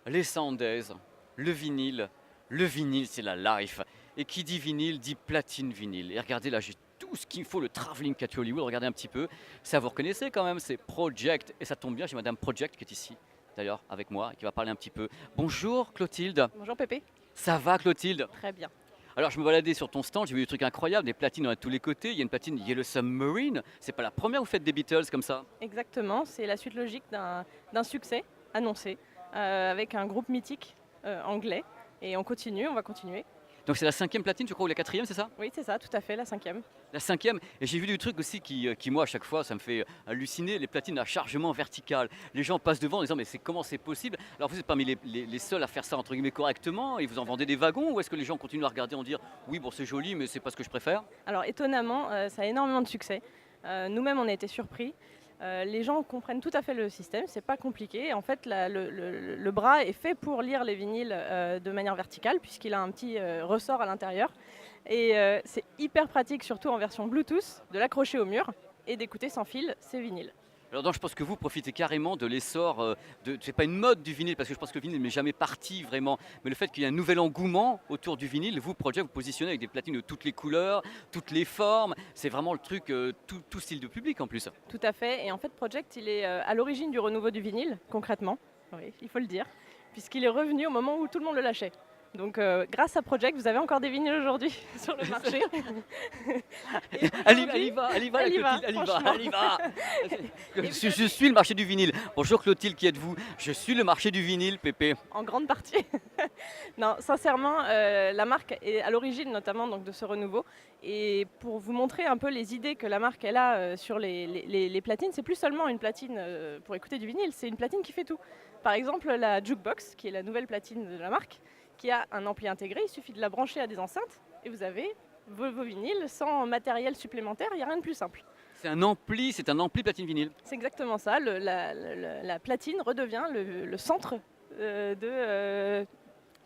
Les Sounddays, le vinyle c'est la life. Et qui dit vinyle dit platine vinyle. Et regardez là, j'ai tout ce qu'il faut, le travelling at Hollywood, regardez un petit peu. Ça vous reconnaissez quand même, c'est Project. Et ça tombe bien, j'ai Madame Project qui est ici, d'ailleurs, avec moi, et qui va parler un petit peu. Bonjour Clotilde, Bonjour Pépé. ça va Clotilde? Très bien. Alors je me baladais sur ton stand, j'ai vu des trucs incroyables, des platines à tous les côtés. Il y a une platine Yellow Submarine, c'est pas la première où vous faites des Beatles comme ça? Exactement, c'est la suite logique d'un succès annoncé avec un groupe mythique anglais. Et on continue, on va continuer. Donc c'est la cinquième platine, je crois, ou la quatrième, c'est ça? Oui, c'est ça, tout à fait, la cinquième. La cinquième, et j'ai vu des trucs aussi qui, moi, à chaque fois, ça me fait halluciner, les platines à chargement vertical. Les gens passent devant en disant, mais comment c'est possible? Alors vous êtes parmi les seuls à faire ça, entre guillemets, correctement, et vous en vendez des wagons, ou est-ce que les gens continuent à regarder en dire, oui, bon, c'est joli, mais c'est pas ce que je préfère? Alors étonnamment, ça a énormément de succès. Nous-mêmes, on a été surpris. Les gens comprennent tout à fait le système, c'est pas compliqué. En fait, le bras est fait pour lire les vinyles de manière verticale, puisqu'il a un petit ressort à l'intérieur. Et c'est hyper pratique, surtout en version Bluetooth, de l'accrocher au mur et d'écouter sans fil ces vinyles. Alors donc je pense que vous profitez carrément de l'essor, c'est pas une mode du vinyle, parce que je pense que le vinyle n'est jamais parti vraiment, mais le fait qu'il y ait un nouvel engouement autour du vinyle, vous, Project, vous positionnez avec des platines de toutes les couleurs, toutes les formes, c'est vraiment le truc, tout style de public en plus. Tout à fait. Et en fait, Project, il est à l'origine du renouveau du vinyle, concrètement. Oui, il faut le dire, puisqu'il est revenu au moment où tout le monde le lâchait. Donc, grâce à Project, vous avez encore des vinyles aujourd'hui sur le marché. Et Elle y aujourd'hui, va, elle y va, elle la y va, Clotilde, elle y va, franchement. elle y va. Et vous Je savez, suis le marché du vinyle. Bonjour Clotilde, qui êtes-vous? Je suis le marché du vinyle, Pépé. en grande partie. Non, sincèrement, la marque est à l'origine notamment donc, de ce renouveau. Et pour vous montrer un peu les idées que la marque elle a sur les platines, c'est plus seulement une platine pour écouter du vinyle, c'est une platine qui fait tout. Par exemple, la Jukebox, qui est la nouvelle platine de la marque, qui a un ampli intégré, il suffit de la brancher à des enceintes et vous avez vos vinyles sans matériel supplémentaire, il n'y a rien de plus simple. C'est un ampli platine vinyle. C'est exactement ça, la platine redevient le centre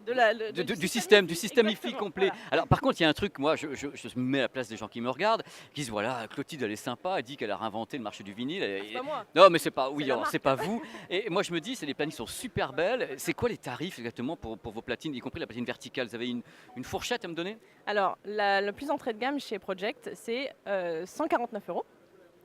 Du système hi-fi Exactement, complet. voilà. Alors par contre, il y a un truc, moi, je me mets à la place des gens qui me regardent, qui disent voilà, Clotilde, elle est sympa, elle dit qu'elle a réinventé le marché du vinyle. C'est pas moi, Non, mais c'est pas, c'est oui, la alors c'est marque. pas vous. Et moi, je me dis, c'est les platines sont super belles. C'est quoi les tarifs exactement pour vos platines, y compris la platine verticale? Vous avez une fourchette à me donner? Alors, le plus entrée de gamme chez Project, c'est 149 euros,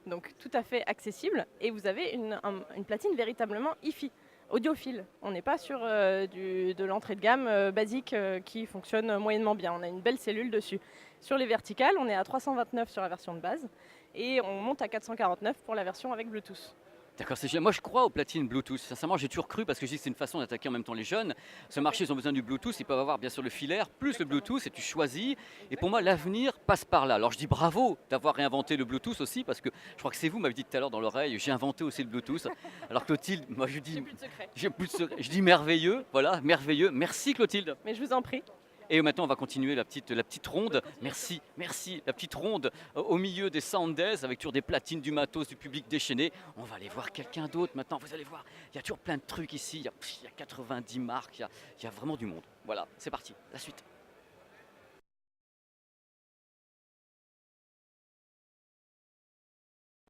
donc tout à fait accessible. Et vous avez une platine véritablement hi-fi, audiophile. On n'est pas sur de l'entrée de gamme basique qui fonctionne moyennement bien. On a une belle cellule dessus. Sur les verticales, on est à 329 sur la version de base et on monte à 449 pour la version avec Bluetooth. D'accord, c'est génial. Moi, je crois aux platines Bluetooth. Sincèrement, j'ai toujours cru parce que je dis que c'est une façon d'attaquer en même temps les jeunes. Ce marché, ils ont besoin du Bluetooth. Ils peuvent avoir bien sûr le filaire, plus le Bluetooth, et tu choisis. Et pour moi, l'avenir passe par là. Alors, je dis bravo d'avoir réinventé le Bluetooth aussi, parce que je crois que c'est vous, m'avez dit tout à l'heure dans l'oreille, j'ai inventé aussi le Bluetooth. Alors, Clotilde, moi, je dis, J'ai plus de secret. j'ai plus de secret. Je dis merveilleux, voilà, merveilleux. Merci, Clotilde. Mais je vous en prie. Et maintenant, on va continuer la petite ronde. Merci, merci. La petite ronde au milieu des Sounddays avec toujours des platines, du matos, du public déchaîné. On va aller voir quelqu'un d'autre maintenant. Vous allez voir, il y a toujours plein de trucs ici. Il y a 90 marques, il y a vraiment du monde. Voilà, c'est parti. La suite.